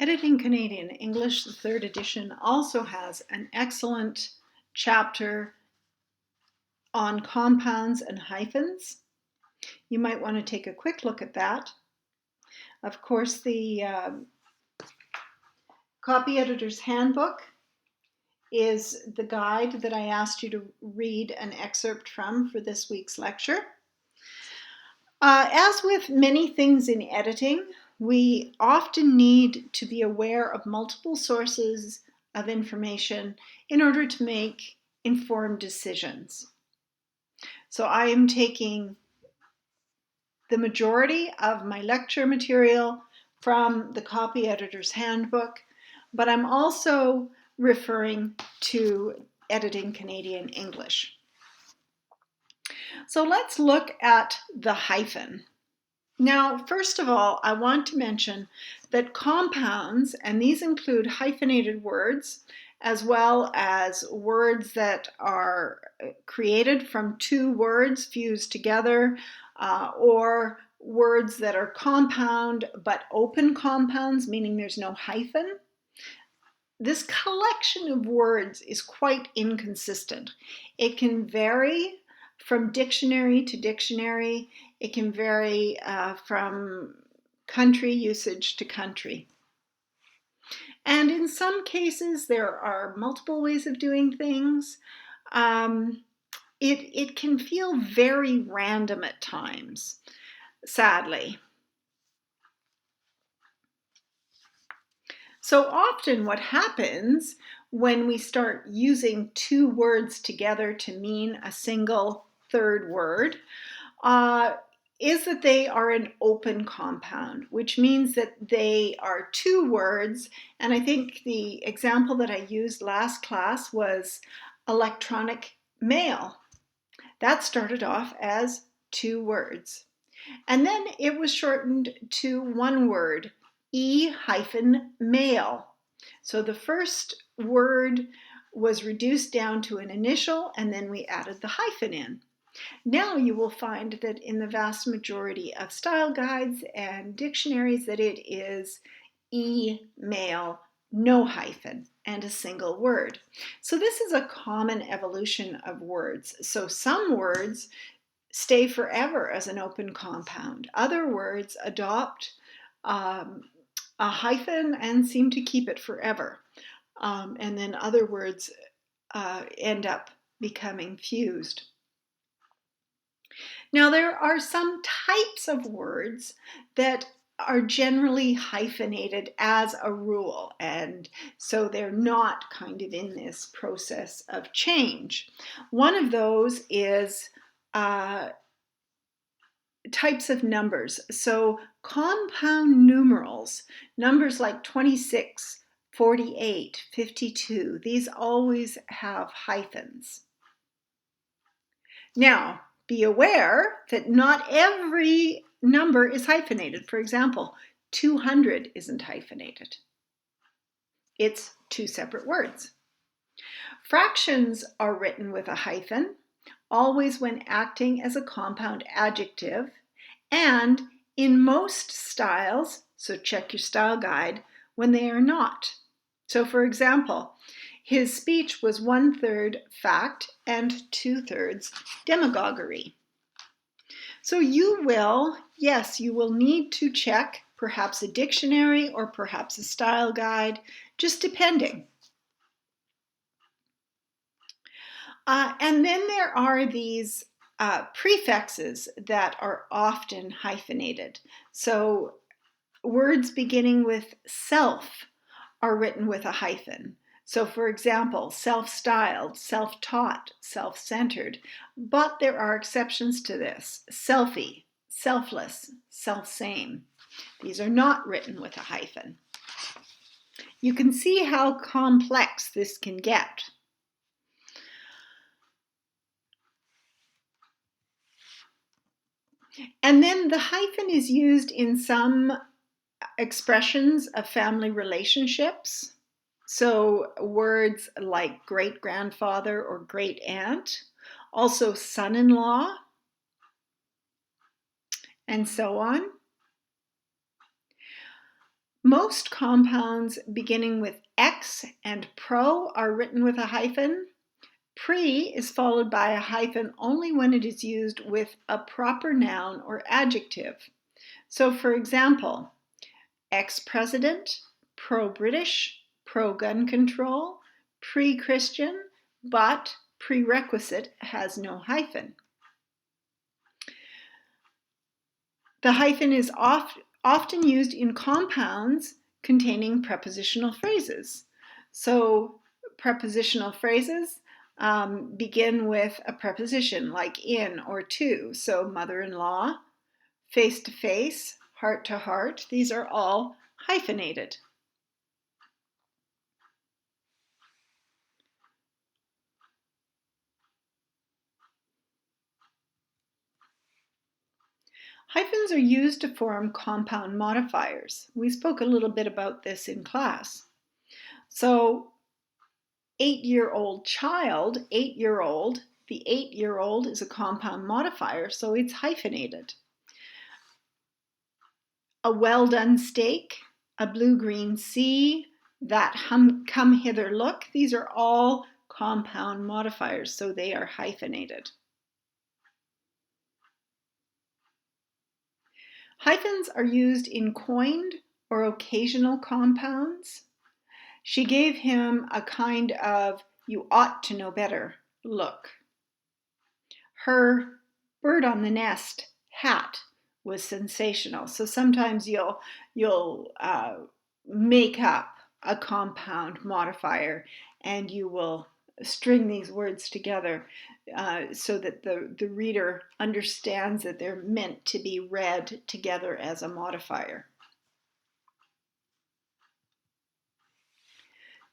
Editing Canadian English, the third edition, also has an excellent chapter on compounds and hyphens. You might want to take a quick look at that. Of course, the Copy Editor's Handbook is the guide that I asked you to read an excerpt from for this week's lecture. As with many things in editing, we often need to be aware of multiple sources of information in order to make informed decisions. So I am taking the majority of my lecture material from the Copy Editor's Handbook, but I'm also referring to Editing Canadian English. So let's look at the hyphen. Now, first of all, I want to mention that compounds, and these include hyphenated words, as well as words that are created from two words fused together, or words that are compound but open compounds, meaning there's no hyphen. This collection of words is quite inconsistent. It can vary from dictionary to dictionary. It can vary from country usage to country. And in some cases, there are multiple ways of doing things. It can feel very random at times, sadly. So often what happens when we start using two words together to mean a single third word is that they are an open compound, which means that they are two words. And I think the example that I used last class was electronic mail. That started off as two words. And then it was shortened to one word, e-mail. So the first word was reduced down to an initial, and then we added the hyphen in. Now you will find that in the vast majority of style guides and dictionaries that it is e-mail, no hyphen, and a single word. So this is a common evolution of words. So some words stay forever as an open compound. Other words adopt a hyphen and seem to keep it forever. And then other words end up becoming fused. Now, there are some types of words that are generally hyphenated as a rule, and so they're not kind of in this process of change. One of those is types of numbers. So compound numerals, numbers like 26, 48, 52, these always have hyphens. Now, be aware that not every number is hyphenated. For example, 200 isn't hyphenated. It's two separate words. Fractions are written with a hyphen, always when acting as a compound adjective, and in most styles, so check your style guide, when they are not. So for example, his speech was 1/3 fact and 2/3 demagoguery. So you will need to check perhaps a dictionary or perhaps a style guide, just depending. And then there are these prefixes that are often hyphenated. So words beginning with self are written with a hyphen. So for example, self-styled, self-taught, self-centered. But there are exceptions to this. Selfie, selfless, self-same. These are not written with a hyphen. You can see how complex this can get. And then the hyphen is used in some expressions of family relationships. So words like great-grandfather or great-aunt, also son-in-law, and so on. Most compounds beginning with X and pro are written with a hyphen. Pre is followed by a hyphen only when it is used with a proper noun or adjective. So for example, ex-president, pro-British, pro-gun control, pre-Christian, but prerequisite has no hyphen. The hyphen is often used in compounds containing prepositional phrases. So prepositional phrases begin with a preposition like in or to. So mother-in-law, face-to-face, heart-to-heart, these are all hyphenated. Hyphens are used to form compound modifiers. We spoke a little bit about this in class. So 8-year-old child, 8-year-old, the 8-year-old is a compound modifier, so it's hyphenated. A well-done steak, a blue-green sea, that come hither look, these are all compound modifiers, so they are hyphenated. Hyphens are used in coined or occasional compounds. She gave him a kind of you ought to know better look. Her bird on the nest hat was sensational. So sometimes you'll make up a compound modifier and you will string these words together so that the reader understands that they're meant to be read together as a modifier.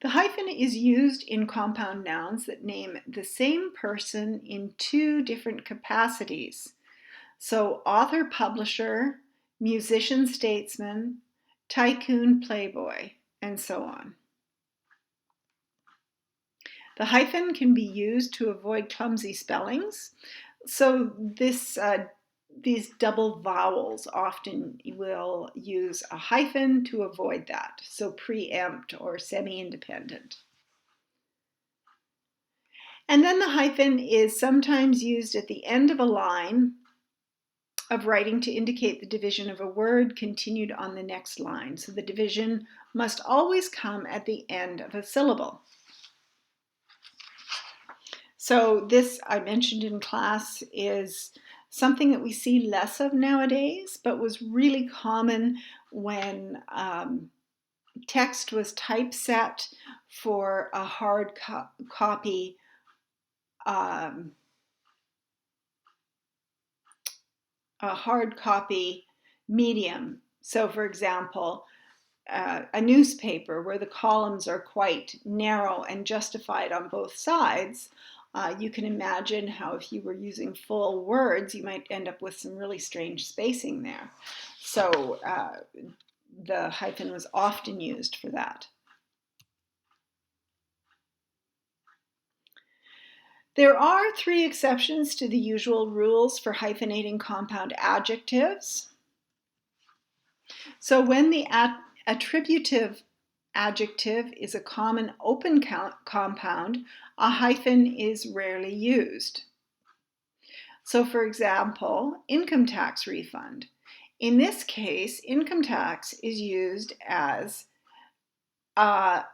The hyphen is used in compound nouns that name the same person in two different capacities. So author, publisher, musician, statesman, tycoon, playboy, and so on. The hyphen can be used to avoid clumsy spellings. So these double vowels often will use a hyphen to avoid that. So preempt or semi-independent. And then the hyphen is sometimes used at the end of a line of writing to indicate the division of a word continued on the next line. So the division must always come at the end of a syllable. So this, I mentioned in class, is something that we see less of nowadays, but was really common when text was typeset for a hard copy medium. So for example, a newspaper where the columns are quite narrow and justified on both sides, you can imagine how if you were using full words, you might end up with some really strange spacing there. So the hyphen was often used for that. There are 3 exceptions to the usual rules for hyphenating compound adjectives. So when the attributive adjective is a common open compound, a hyphen is rarely used. So for example, income tax refund. In this case, income tax is used as a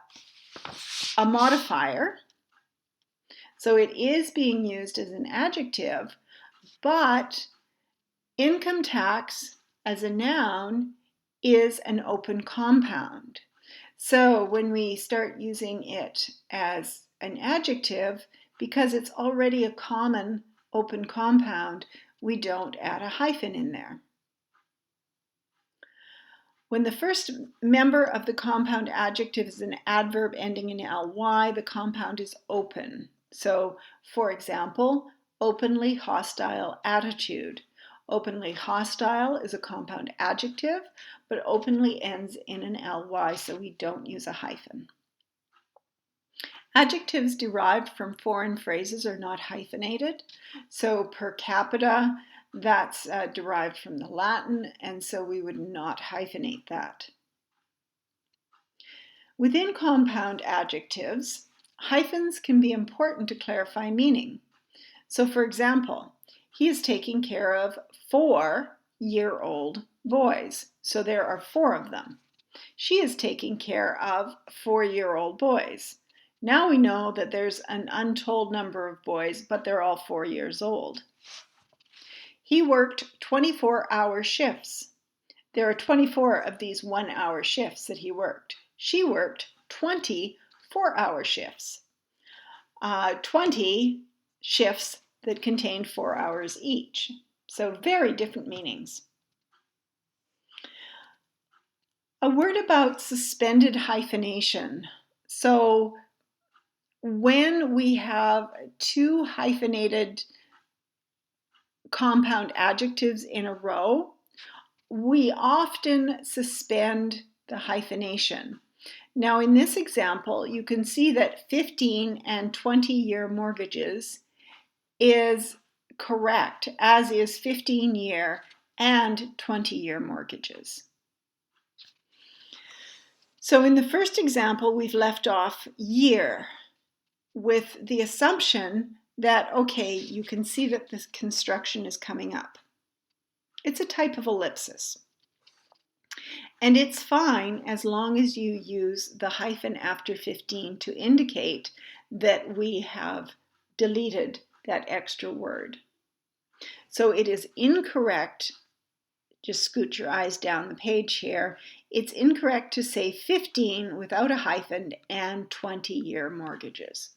modifier. So it is being used as an adjective, but income tax as a noun is an open compound. So when we start using it as an adjective, because it's already a common open compound, we don't add a hyphen in there. When the first member of the compound adjective is an adverb ending in ly, the compound is open. So, for example, openly hostile attitude. Openly hostile is a compound adjective, but openly ends in an ly, so we don't use a hyphen. Adjectives derived from foreign phrases are not hyphenated. So per capita, that's derived from the Latin, and so we would not hyphenate that. Within compound adjectives, hyphens can be important to clarify meaning. So for example, he is taking care of 4-year-old boys. So there are 4 of them. She is taking care of 4-year-old boys. Now we know that there's an untold number of boys, but they're all 4 years old. He worked 24-hour shifts. There are 24 of these 1-hour shifts that he worked. She worked 20 4-hour shifts. 20 shifts that contained 4 hours each. So very different meanings. A word about suspended hyphenation. So when we have 2 hyphenated compound adjectives in a row, we often suspend the hyphenation. Now in this example, you can see that 15 and 20-year mortgages is correct, as is 15-year and 20-year mortgages. So in the first example, we've left off year with the assumption that, okay, you can see that this construction is coming up. It's a type of ellipsis. And it's fine as long as you use the hyphen after 15 to indicate that we have deleted that extra word. So it is incorrect, just scoot your eyes down the page here, it's incorrect to say 15 without a hyphen and 20-year mortgages.